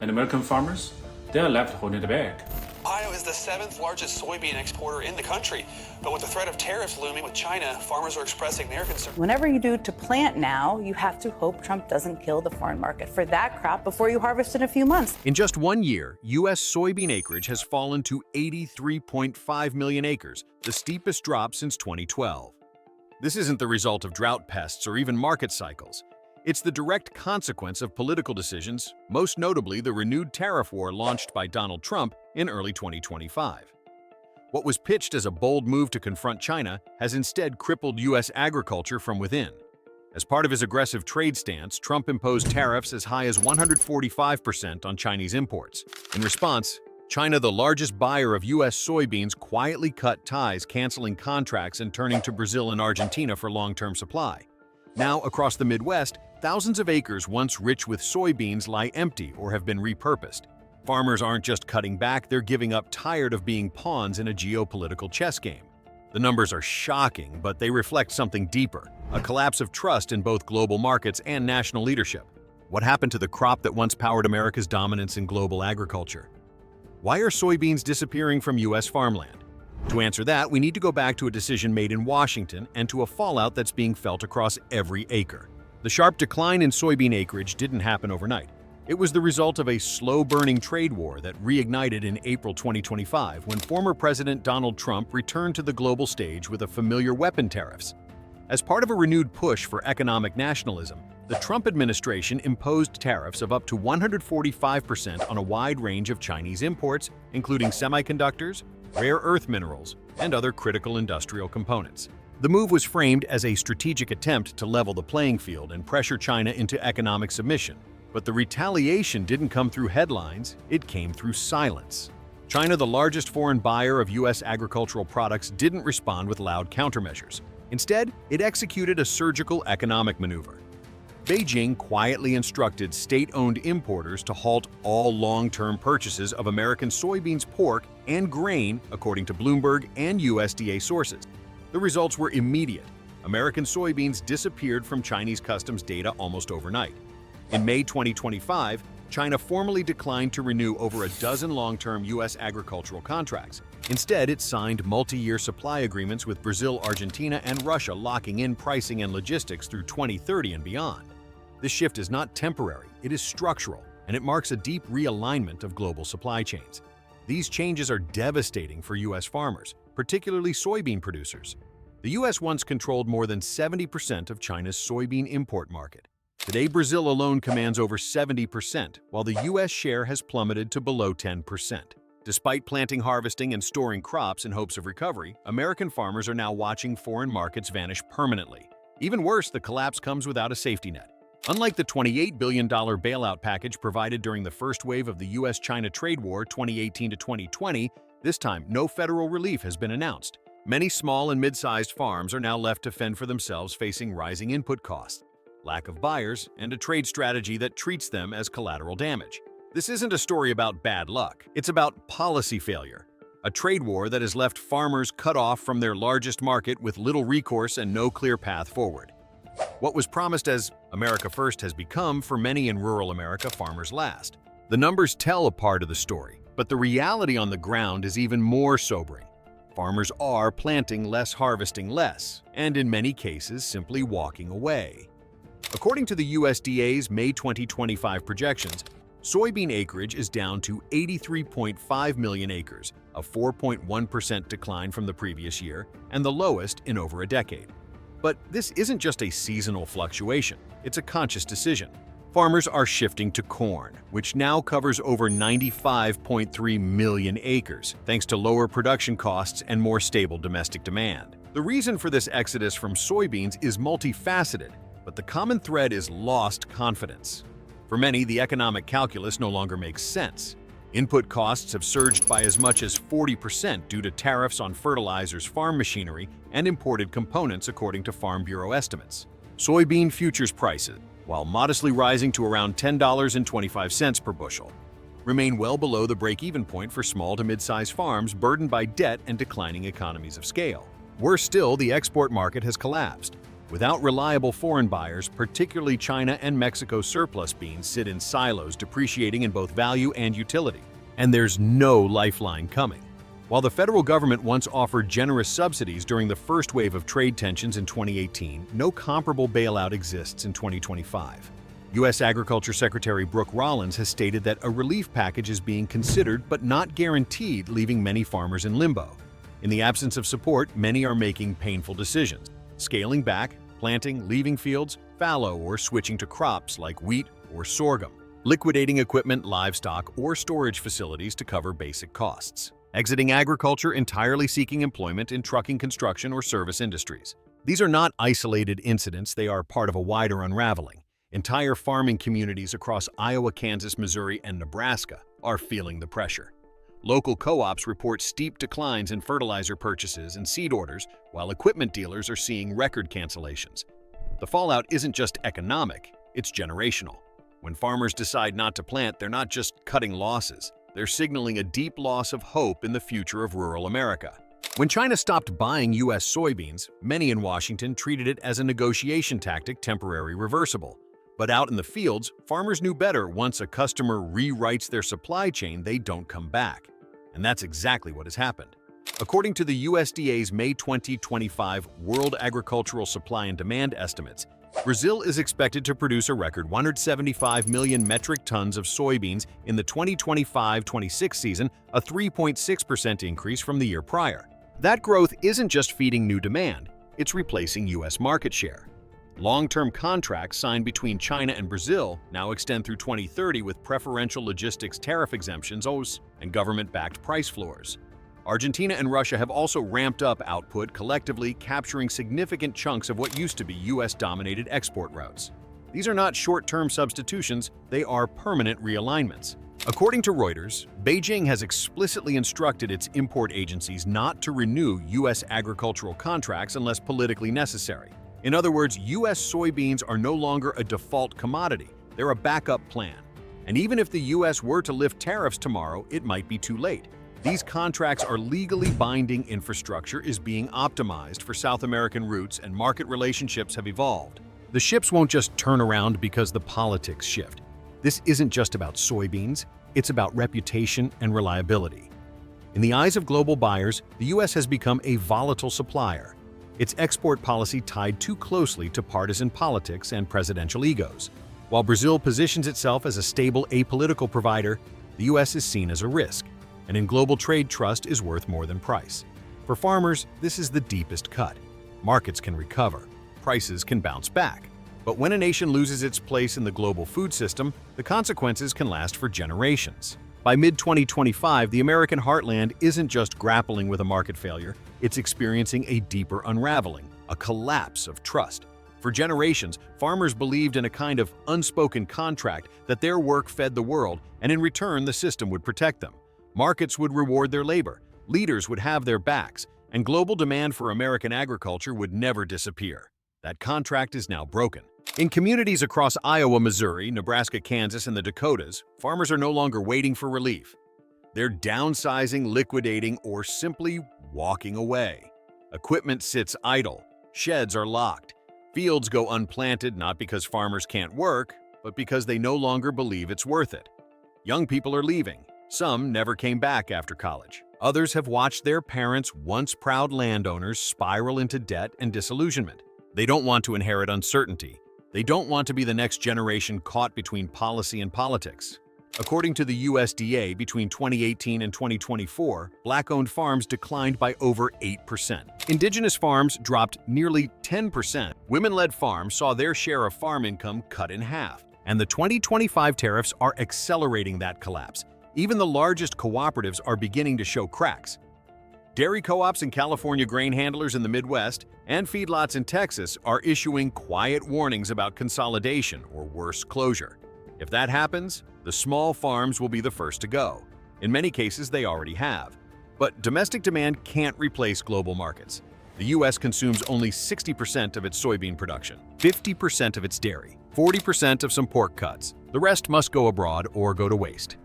And American farmers, they are left holding the bag. Ohio is the 7th largest soybean exporter in the country. But with the threat of tariffs looming with China, farmers are expressing their concern. Whenever you do to plant now, you have to hope Trump doesn't kill the foreign market for that crop before you harvest in a few months. In just 1 year, U.S. soybean acreage has fallen to 83.5 million acres, the steepest drop since 2012. This isn't the result of drought pests or even market cycles. It's the direct consequence of political decisions, most notably the renewed tariff war launched by Donald Trump in early 2025. What was pitched as a bold move to confront China has instead crippled U.S. agriculture from within. As part of his aggressive trade stance, Trump imposed tariffs as high as 145% on Chinese imports. In response, China, the largest buyer of U.S. soybeans, quietly cut ties, canceling contracts and turning to Brazil and Argentina for long-term supply. Now, across the Midwest, thousands of acres once rich with soybeans lie empty or have been repurposed. Farmers aren't just cutting back, they're giving up, tired of being pawns in a geopolitical chess game. The numbers are shocking, but they reflect something deeper, a collapse of trust in both global markets and national leadership. What happened to the crop that once powered America's dominance in global agriculture? Why are soybeans disappearing from U.S. farmland? To answer that, we need to go back to a decision made in Washington and to a fallout that's being felt across every acre. The sharp decline in soybean acreage didn't happen overnight. It was the result of a slow-burning trade war that reignited in April 2025 when former President Donald Trump returned to the global stage with a familiar weapon: tariffs. As part of a renewed push for economic nationalism, the Trump administration imposed tariffs of up to 145% on a wide range of Chinese imports, including semiconductors, rare earth minerals, and other critical industrial components. The move was framed as a strategic attempt to level the playing field and pressure China into economic submission. But the retaliation didn't come through headlines, it came through silence. China, the largest foreign buyer of U.S. agricultural products, didn't respond with loud countermeasures. Instead, it executed a surgical economic maneuver. Beijing quietly instructed state-owned importers to halt all long-term purchases of American soybeans, pork, and grain, according to Bloomberg and USDA sources. The results were immediate. American soybeans disappeared from Chinese customs data almost overnight. In May 2025, China formally declined to renew over a dozen long-term U.S. agricultural contracts. Instead, it signed multi-year supply agreements with Brazil, Argentina, and Russia, locking in pricing and logistics through 2030 and beyond. This shift is not temporary, it is structural, and it marks a deep realignment of global supply chains. These changes are devastating for U.S. farmers, particularly soybean producers. The U.S. once controlled more than 70% of China's soybean import market. Today, Brazil alone commands over 70%, while the U.S. share has plummeted to below 10%. Despite planting, harvesting, and storing crops in hopes of recovery, American farmers are now watching foreign markets vanish permanently. Even worse, the collapse comes without a safety net. Unlike the $28 billion bailout package provided during the first wave of the U.S.-China trade war 2018 to 2020, this time no federal relief has been announced. Many small and mid-sized farms are now left to fend for themselves, facing rising input costs, lack of buyers, and a trade strategy that treats them as collateral damage. This isn't a story about bad luck, it's about policy failure. A trade war that has left farmers cut off from their largest market with little recourse and no clear path forward. What was promised as America First has become, for many in rural America, farmers last. The numbers tell a part of the story, but the reality on the ground is even more sobering. Farmers are planting less, harvesting less, and in many cases simply walking away. According to the USDA's May 2025 projections, soybean acreage is down to 83.5 million acres, a 4.1% decline from the previous year and the lowest in over a decade. But this isn't just a seasonal fluctuation, it's a conscious decision. Farmers are shifting to corn, which now covers over 95.3 million acres, thanks to lower production costs and more stable domestic demand. The reason for this exodus from soybeans is multifaceted, but the common thread is lost confidence. For many, the economic calculus no longer makes sense. Input costs have surged by as much as 40% due to tariffs on fertilizers, farm machinery, and imported components, according to Farm Bureau estimates. Soybean futures prices, while modestly rising to around $10.25 per bushel, remain well below the break-even point for small to mid-sized farms burdened by debt and declining economies of scale. Worse still, the export market has collapsed. Without reliable foreign buyers, particularly China and Mexico surplus beans sit in silos, depreciating in both value and utility. And there's no lifeline coming. While the federal government once offered generous subsidies during the first wave of trade tensions in 2018, no comparable bailout exists in 2025. U.S. Agriculture Secretary Brooke Rollins has stated that a relief package is being considered but not guaranteed, leaving many farmers in limbo. In the absence of support, many are making painful decisions, scaling back, planting, leaving fields, fallow, or switching to crops like wheat or sorghum, liquidating equipment, livestock, or storage facilities to cover basic costs, exiting agriculture, entirely seeking employment in trucking, construction, or service industries. These are not isolated incidents, they are part of a wider unraveling. Entire farming communities across Iowa, Kansas, Missouri, and Nebraska are feeling the pressure. Local co-ops report steep declines in fertilizer purchases and seed orders, while equipment dealers are seeing record cancellations. The fallout isn't just economic, it's generational. When farmers decide not to plant, they're not just cutting losses, they're signaling a deep loss of hope in the future of rural America. When China stopped buying U.S. soybeans, many in Washington treated it as a negotiation tactic, temporary, reversible. But out in the fields, farmers knew better. Once a customer rewrites their supply chain, they don't come back. And that's exactly what has happened. According to the USDA's May 2025 World Agricultural Supply and Demand estimates, Brazil is expected to produce a record 175 million metric tons of soybeans in the 2025-26 season, a 3.6% increase from the year prior. That growth isn't just feeding new demand, it's replacing U.S. market share. Long-term contracts signed between China and Brazil now extend through 2030 with preferential logistics tariff exemptions and government-backed price floors. Argentina and Russia have also ramped up output, collectively capturing significant chunks of what used to be U.S.-dominated export routes. These are not short-term substitutions, they are permanent realignments. According to Reuters, Beijing has explicitly instructed its import agencies not to renew U.S. agricultural contracts unless politically necessary. In other words, U.S. soybeans are no longer a default commodity, they're a backup plan. And even if the U.S. were to lift tariffs tomorrow, it might be too late. These contracts are legally binding, infrastructure is being optimized for South American routes, and market relationships have evolved. The ships won't just turn around because the politics shift. This isn't just about soybeans, it's about reputation and reliability. In the eyes of global buyers, the U.S. has become a volatile supplier. Its export policy tied too closely to partisan politics and presidential egos. While Brazil positions itself as a stable, apolitical provider, the U.S. is seen as a risk, and in global trade, trust is worth more than price. For farmers, this is the deepest cut. Markets can recover, prices can bounce back. But when a nation loses its place in the global food system, the consequences can last for generations. By mid-2025, the American heartland isn't just grappling with a market failure, it's experiencing a deeper unraveling, a collapse of trust. For generations, farmers believed in a kind of unspoken contract that their work fed the world, and in return, the system would protect them. Markets would reward their labor, leaders would have their backs, and global demand for American agriculture would never disappear. That contract is now broken. In communities across Iowa, Missouri, Nebraska, Kansas, and the Dakotas, farmers are no longer waiting for relief. They're downsizing, liquidating, or simply walking away. Equipment sits idle, sheds are locked, fields go unplanted not because farmers can't work, but because they no longer believe it's worth it. Young people are leaving. Some never came back after college. Others have watched their parents, once proud landowners, spiral into debt and disillusionment. They don't want to inherit uncertainty. They don't want to be the next generation caught between policy and politics. According to the USDA, between 2018 and 2024, Black-owned farms declined by over 8%. Indigenous farms dropped nearly 10%. Women-led farms saw their share of farm income cut in half. And the 2025 tariffs are accelerating that collapse. Even the largest cooperatives are beginning to show cracks. Dairy co-ops and California grain handlers in the Midwest and feedlots in Texas are issuing quiet warnings about consolidation or worse, closure. If that happens, the small farms will be the first to go. In many cases, they already have. But domestic demand can't replace global markets. The U.S. consumes only 60% of its soybean production, 50% of its dairy, 40% of some pork cuts. The rest must go abroad or go to waste.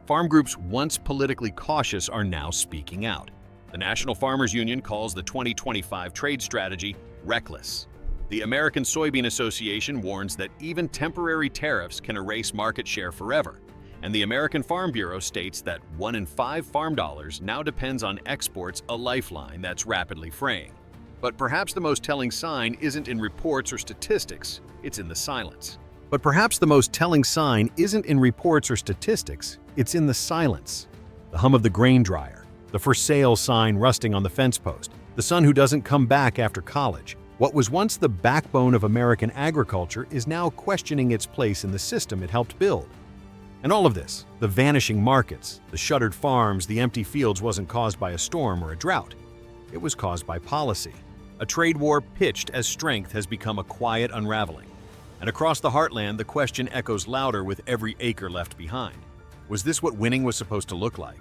Farm groups once politically cautious are now speaking out. The National Farmers Union calls the 2025 trade strategy reckless. The American Soybean Association warns that even temporary tariffs can erase market share forever. And the American Farm Bureau states that 1 in 5 farm dollars now depends on exports, a lifeline that's rapidly fraying. But perhaps the most telling sign isn't in reports or statistics, it's in the silence. The hum of the grain dryer, the for sale sign rusting on the fence post, the son who doesn't come back after college. What was once the backbone of American agriculture is now questioning its place in the system it helped build. And all of this, the vanishing markets, the shuttered farms, the empty fields, wasn't caused by a storm or a drought. It was caused by policy. A trade war pitched as strength has become a quiet unraveling. And across the heartland, the question echoes louder with every acre left behind. Was this what winning was supposed to look like?